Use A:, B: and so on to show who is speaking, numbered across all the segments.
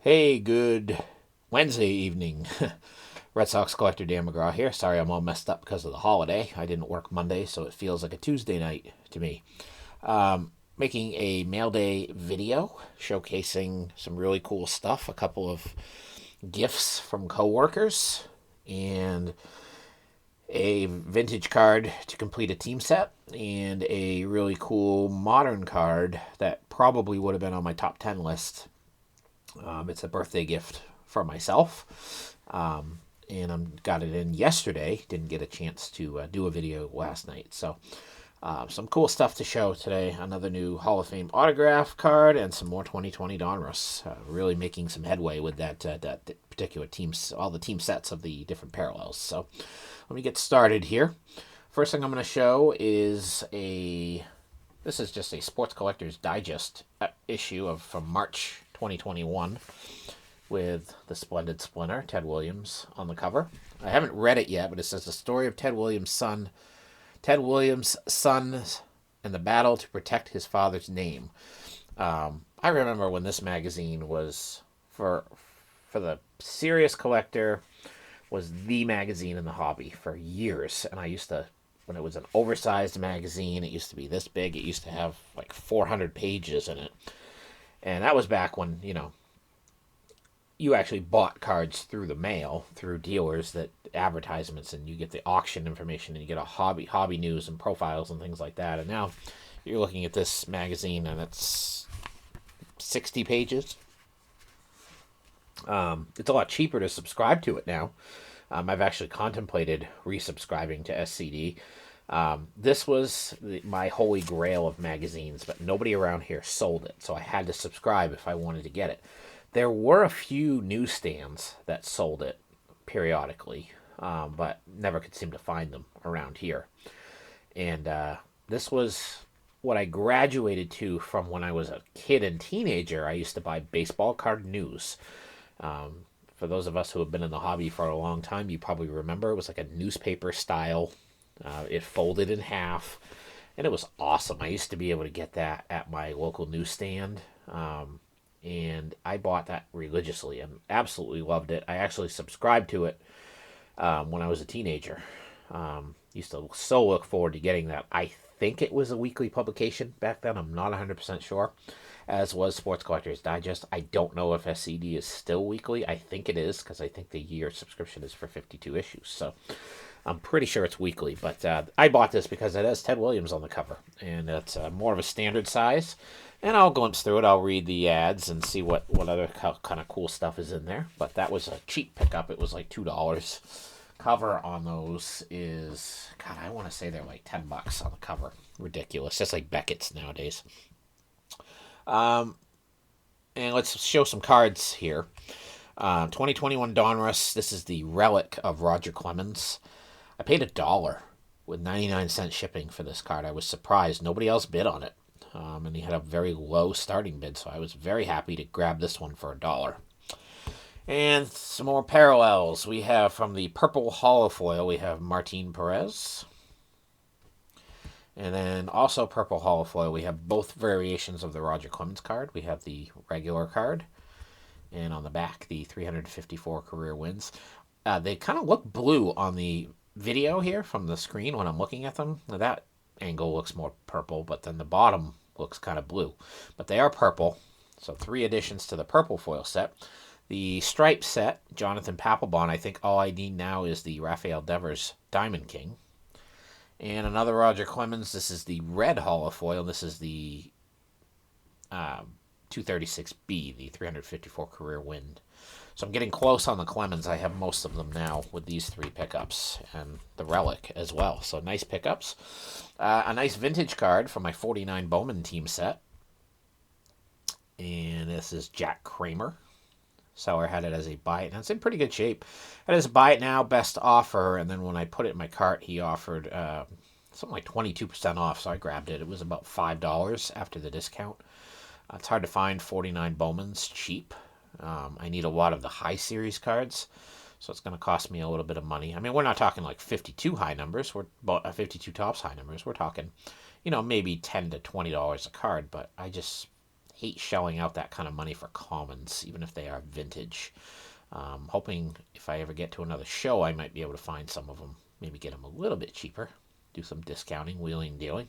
A: Hey, good Wednesday evening. Red Sox collector Dan McGraw here. Sorry I'm all messed up because of the holiday. I didn't work Monday, so it feels like a Tuesday night to me. Making a mail day video showcasing some really cool stuff, a couple of gifts from coworkers, and a vintage card to complete a team set, and a really cool modern card that probably would have been on my top 10 list. It's a birthday gift for myself. And I got it in yesterday. Didn't get a chance to do a video last night. So, some cool stuff to show today. Another new Hall of Fame autograph card and some more 2020 Donruss. Really making some headway with that particular teams, all the team sets of the different parallels. So, let me get started here. First thing I'm going to show is this is just a Sports Collector's Digest issue from March 2021 with the splendid Splinter, Ted Williams, on the cover. I haven't read it yet, but it says the story of Ted Williams' son, and the battle to protect his father's name. I remember when this magazine was for the serious collector was the magazine in the hobby for years, and I used to when it was an oversized magazine. It used to be this big. It used to have like 400 pages in it. And that was back when, you actually bought cards through the mail, through dealers that advertisements, and you get the auction information, and you get a hobby news and profiles and things like that. And now you're looking at this magazine and it's 60 pages. It's a lot cheaper to subscribe to it now. I've actually contemplated resubscribing to SCD. This was my holy grail of magazines, but nobody around here sold it, so I had to subscribe if I wanted to get it. There were a few newsstands that sold it periodically, but never could seem to find them around here. And this was what I graduated to from when I was a kid and teenager. I used to buy baseball card news. For those of us who have been in the hobby for a long time, you probably remember it was like a newspaper style. It folded in half, and it was awesome. I used to be able to get that at my local newsstand, and I bought that religiously and absolutely loved it. I actually subscribed to it when I was a teenager. Used to so look forward to getting that. I think it was a weekly publication back then. I'm not 100% sure, as was Sports Collector's Digest. I don't know if SCD is still weekly. I think it is, because I think the year subscription is for 52 issues. So I'm pretty sure it's weekly. But I bought this because it has Ted Williams on the cover, and it's more of a standard size. And I'll glimpse through it. I'll read the ads and see what other kind of cool stuff is in there. But that was a cheap pickup. It was like $2. Cover on those is, God, I want to say they're like $10 on the cover. Ridiculous. Just like Beckett's nowadays. And let's show some cards here. 2021 Donruss. This is the relic of Roger Clemens. I paid $1 with 99-cent shipping for this card. I was surprised. Nobody else bid on it. And he had a very low starting bid, so I was very happy to grab this one for $1. And some more parallels. We have from the purple holofoil, we have Martin Perez. And then also purple holofoil, we have both variations of the Roger Clemens card. We have the regular card, and on the back, the 354 career wins. They kind of look blue on the video here from the screen when I'm looking at them. Now, that angle looks more purple, but then the bottom looks kind of blue. But they are purple, so 3 additions to the purple foil set. The stripe set, Jonathan Papelbon. I think all I need now is the Rafael Devers Diamond King. And another Roger Clemens. This is the red holofoil. This is the 236B, the 354 career win. So I'm getting close on the Clemens. I have most of them now with these 3 pickups and the relic as well. So nice pickups. A nice vintage card from my 49 Bowman team set. And this is Jack Kramer. Seller had it as a buy it, and it's in pretty good shape. It is buy it now, best offer, and then when I put it in my cart, he offered something like 22% off, so I grabbed it. It was about $5 after the discount. It's hard to find 49 Bowmans cheap. I need a lot of the high series cards, so it's going to cost me a little bit of money. I mean, we're not talking like 52 high numbers. We're 52 tops high numbers. We're talking, maybe $10 to $20 a card, but I just hate shelling out that kind of money for commons, even if they are vintage. Hoping if I ever get to another show, I might be able to find some of them. Maybe get them a little bit cheaper. Do some discounting, wheeling, dealing.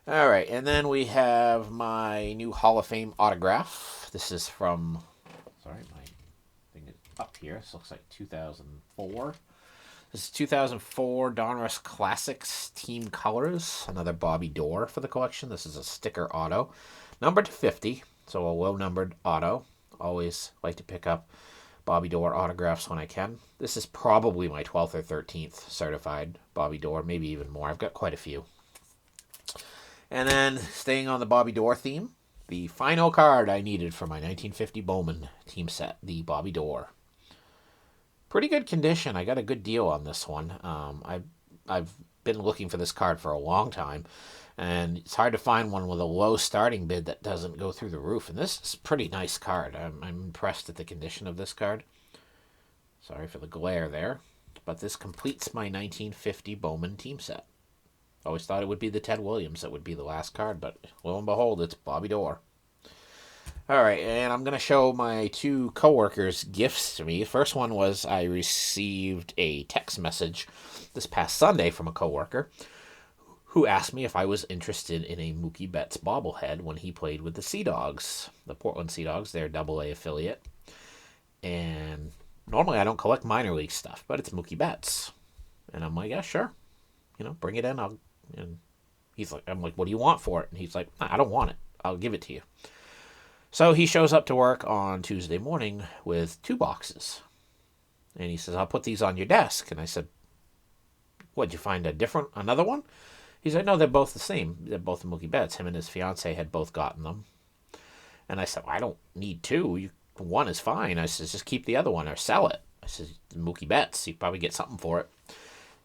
A: All right, and then we have my new Hall of Fame autograph. This is from, sorry, my thing is up here. This looks like 2004. This is 2004 Donruss Classics Team Colors. Another Bobby Doerr for the collection. This is a sticker auto. Numbered to 50, so a low-numbered auto. Always like to pick up Bobby Doerr autographs when I can. This is probably my 12th or 13th certified Bobby Doerr, maybe even more. I've got quite a few. And then, staying on the Bobby Doerr theme, the final card I needed for my 1950 Bowman team set, the Bobby Doerr. Pretty good condition. I got a good deal on this one. I've been looking for this card for a long time, and it's hard to find one with a low starting bid that doesn't go through the roof. And this is a pretty nice card. I'm impressed at the condition of this card. Sorry for the glare there, but this completes my 1950 Bowman team set. Always thought it would be the Ted Williams that would be the last card, but lo and behold, it's Bobby Doerr. All right, and I'm going to show my two coworkers gifts to me. First one was I received a text message this past Sunday from a coworker who asked me if I was interested in a Mookie Betts bobblehead when he played with the Sea Dogs, the Portland Sea Dogs, their AA affiliate. And normally I don't collect minor league stuff, but it's Mookie Betts. And I'm like, yeah, sure. Bring it in. And I'm like, what do you want for it? And he's like, I don't want it. I'll give it to you. So he shows up to work on Tuesday morning with 2 boxes. And he says, I'll put these on your desk. And I said, what'd you find another one? He's like, no, they're both the same. They're both the Mookie Betts. Him and his fiance had both gotten them. And I said, well, I don't need 2. One is fine. I said, just keep the other one or sell it. I said, Mookie Betts, you probably get something for it.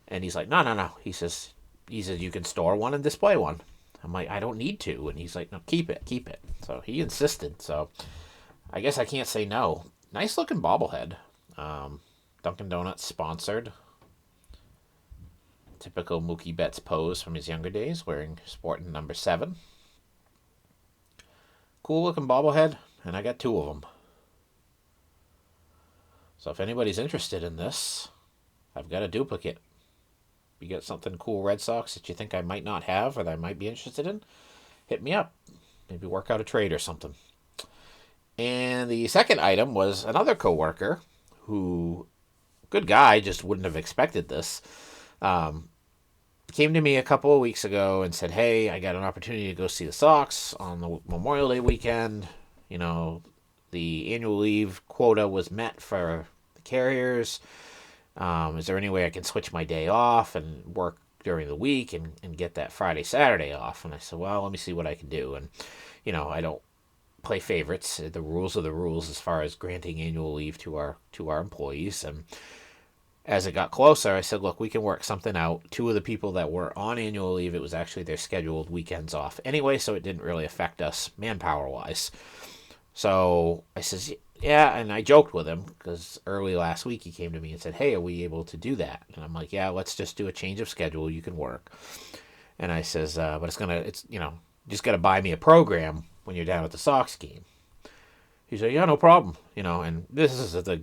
A: And he's like, no. He says, you can store one and display one. I'm like, I don't need to. And he's like, no, keep it. So he insisted. So I guess I can't say no. Nice looking bobblehead. Dunkin' Donuts sponsored. Typical Mookie Betts pose from his younger days, sporting number 7. Cool looking bobblehead, and I got 2 of them. So if anybody's interested in this, I've got a duplicate. You got something cool Red Sox that you think I might not have or that I might be interested in, hit me up. Maybe work out a trade or something. And the second item was another coworker who, good guy, just wouldn't have expected this. Came to me a couple of weeks ago and said, hey, I got an opportunity to go see the Sox on the Memorial Day weekend. The annual leave quota was met for the Carriers. Is there any way I can switch my day off and work during the week and get that Friday, Saturday off? And I said, well, let me see what I can do. And, I don't play favorites. The rules are the rules as far as granting annual leave to our employees. And as it got closer, I said, look, we can work something out. 2 of the people that were on annual leave, it was actually their scheduled weekends off anyway, so it didn't really affect us manpower-wise. So I says, yeah, and I joked with him because early last week he came to me and said, hey, are we able to do that? And I'm like, yeah, let's just do a change of schedule. You can work. And I says, but just got to buy me a program when you're down at the Sox game. He said, yeah, no problem. And this is the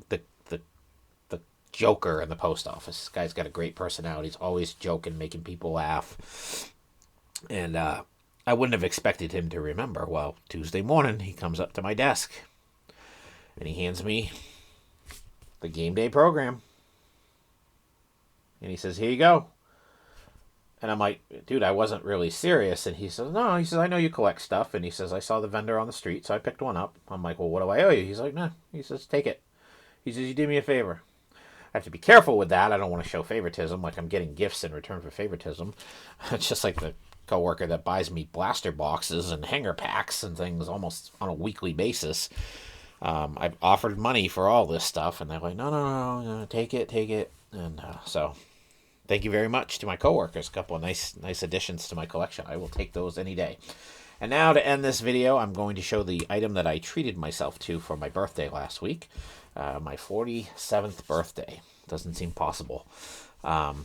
A: joker in the post office. This guy's got a great personality. He's always joking, making people laugh. And I wouldn't have expected him to remember. Well, Tuesday morning, he comes up to my desk and he hands me the game day program. And he says, here you go. And I'm like, dude, I wasn't really serious. And he says, no. He says, I know you collect stuff. And he says, I saw the vendor on the street, so I picked one up. I'm like, well, what do I owe you? He's like, no. He says, take it. He says, you did me a favor. I have to be careful with that. I don't want to show favoritism, like I'm getting gifts in return for favoritism. It's just like the coworker that buys me blaster boxes and hanger packs and things almost on a weekly basis. I've offered money for all this stuff, and they're like, no, take it. And so thank you very much to my coworkers. A couple of nice additions to my collection. I will take those any day. And now to end this video, I'm going to show the item that I treated myself to for my birthday last week. My 47th birthday. Doesn't seem possible. I've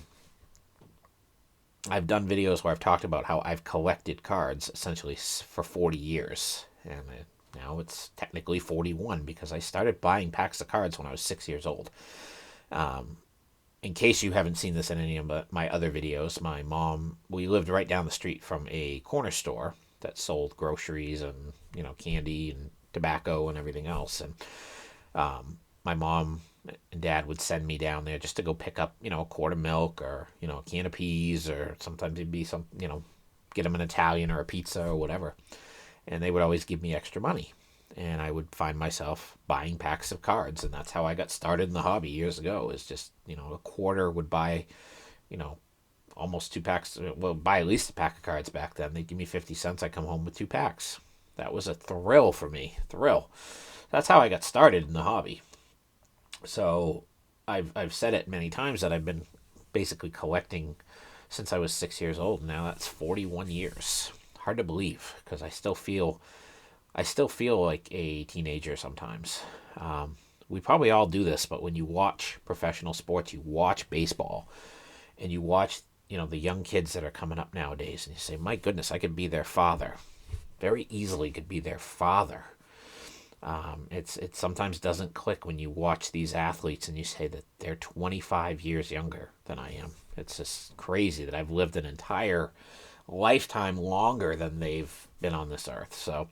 A: done videos where I've talked about how I've collected cards essentially for 40 years. and now it's technically 41 because I started buying packs of cards when I was 6 years old. In case you haven't seen this in any of my other videos, my mom, we lived right down the street from a corner store that sold groceries and, candy and tobacco and everything else. And my mom and dad would send me down there just to go pick up, a quart of milk or, a can of peas, or sometimes it'd be some, get them an Italian or a pizza or whatever. And they would always give me extra money. And I would find myself buying packs of cards. And that's how I got started in the hobby years ago, is just, a quarter would buy, almost 2 packs. Well, buy at least a pack of cards back then. They'd give me 50 cents. I come home with 2 packs. That was a thrill for me. Thrill. That's how I got started in the hobby. So I've said it many times that I've been basically collecting since I was 6 years old. Now that's 41 years. Hard to believe, because I still feel like a teenager sometimes. We probably all do this, but when you watch professional sports, you watch baseball, and you watch the young kids that are coming up nowadays, and you say, my goodness, I could be their father. Very easily could be their father. It sometimes doesn't click when you watch these athletes and you say that they're 25 years younger than I am. It's just crazy that I've lived an entire lifetime longer than they've been on this earth. So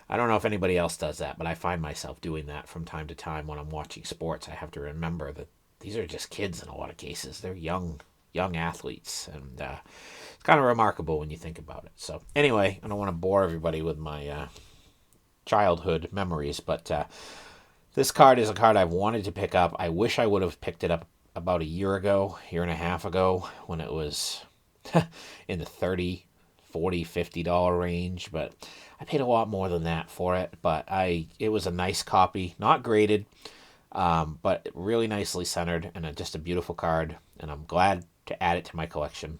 A: I don't know if anybody else does that, but I find myself doing that from time to time when I'm watching sports. I have to remember that these are just kids in a lot of cases. They're young athletes, and it's kind of remarkable when you think about it. So anyway, I don't want to bore everybody with my childhood memories, but this card is a card I've wanted to pick up. I wish I would have picked it up about a year and a half ago, when it was in the $30, $40, $50 range, but I paid a lot more than that for it. But it was a nice copy, not graded, but really nicely centered, and just a beautiful card, and I'm glad to add it to my collection.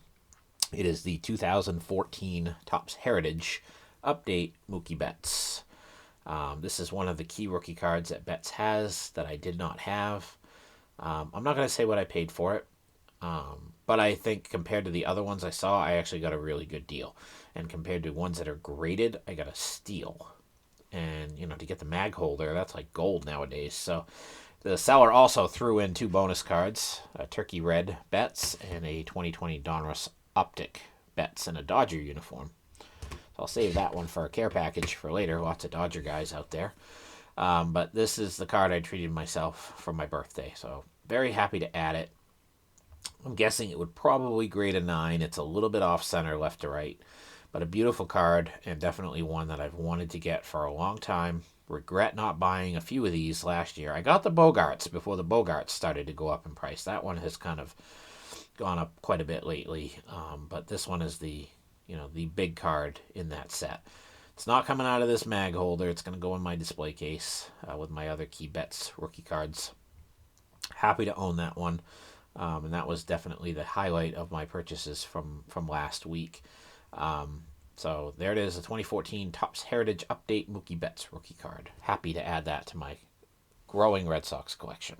A: It is the 2014 Topps Heritage Update Mookie Betts. This is one of the key rookie cards that Betts has that I did not have. I'm not going to say what I paid for it, but I think compared to the other ones I saw, I actually got a really good deal. And compared to ones that are graded, I got a steal. And, to get the mag holder, that's like gold nowadays. So the seller also threw in 2 bonus cards, a Turkey Red Betts and a 2020 Donruss Optic Betts in a Dodger uniform. I'll save that one for a care package for later. Lots of Dodger guys out there. But this is the card I treated myself for my birthday. So very happy to add it. I'm guessing it would probably grade a 9. It's a little bit off center left to right. But a beautiful card, and definitely one that I've wanted to get for a long time. Regret not buying a few of these last year. I got the Bogarts before the Bogarts started to go up in price. That one has kind of gone up quite a bit lately. But this one is the big card in that set. It's not coming out of this mag holder. It's going to go in my display case with my other key Betts rookie cards. Happy to own that one. And that was definitely the highlight of my purchases from last week. So there it is, the 2014 Topps Heritage Update Mookie Betts rookie card. Happy to add that to my growing Red Sox collection.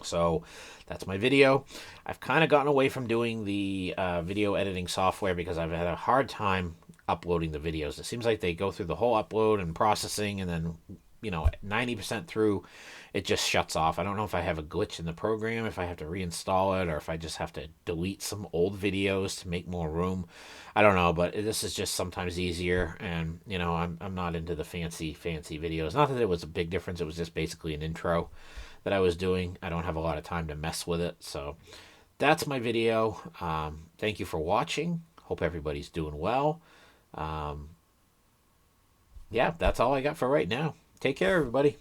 A: So that's my video. I've kind of gotten away from doing the video editing software because I've had a hard time uploading the videos. It seems like they go through the whole upload and processing, and then 90% through, it just shuts off. I don't know if I have a glitch in the program, if I have to reinstall it, or if I just have to delete some old videos to make more room. I don't know, but this is just sometimes easier, and I'm not into the fancy videos. Not that it was a big difference. It was just basically an intro that I was doing. I don't have a lot of time to mess with it. So that's my video. Thank you for watching. Hope everybody's doing well. Yeah, that's all I got for right now. Take care, everybody.